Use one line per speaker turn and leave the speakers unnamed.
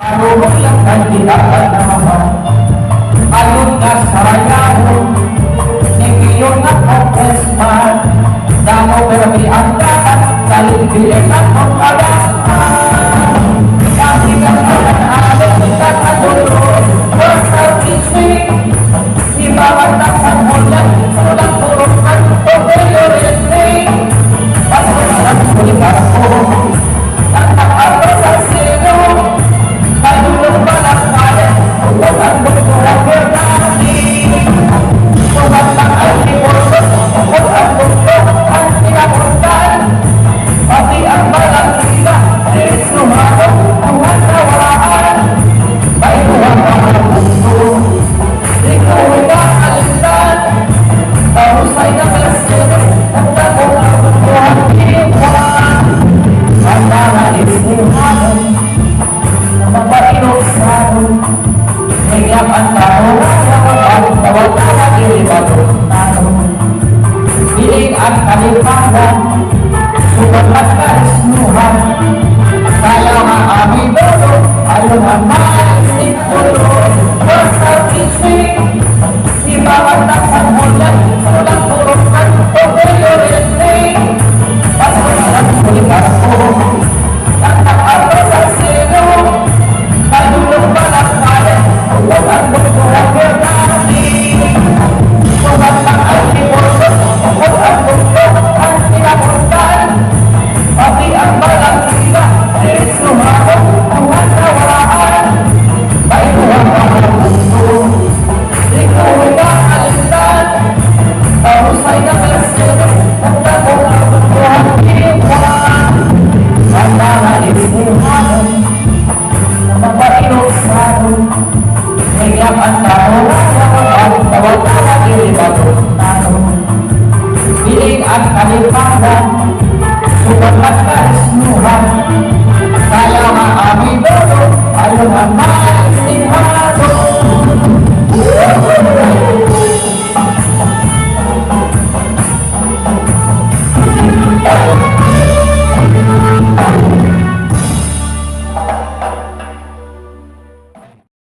Marunong lang kandidakan naman alun ka sa rayaho Nikiyon na congressman Damo permi angkatan Salingbiling at pagkalaman Kami ka naman alam Kita kadulo Basta kising Di bawat ang sanghulyan Sulang turukan Pagkayorin Basta sa kulikas ko Nagtakalo sa sino Kadulong balak kaya Huwag ang bukurang bernani Huwag lang ang liportos Huwag ang bukto Ang sinapuntan Pati ang balang sila Diris lumako Tuhan kawalaan Bayuhan ang bukto Ikaw na kalindan Tahusay na kalasino Ang dagong ang bukto ang iwan Ang mga isnihanan Mapailog sa akin Ngayak ang tao Ang tawag na nag-iibagong tao Piling at kalipangan Sugat at karisnuhan Kaya nga aming dolo Ayaw ang maisip tulo Basta kising Di bawat ang sanghulyan Sulang turukan Pagkayorin Basta sa kulikas ko Nagtakalo sa sino Kadulong balak kaya Huwag ang bukturang bernani Huwag lang ang liportos Huwag ang bukto ang sinapuntan Pati ang balang sila Diris lumako Tuhan kawalaan Bayuhan ang bukto Ikaw na kalindan Tahusay na kalasino Ang dagong ang bukto ang iwan Ang mga isnihanan Mapailog sa akin Ngayak ang tao Ang tawag na nag-iibagong tao Piling at kalipangan Sugat at karisnuhan Kaya nga aming dolo Ayaw ang maistinhado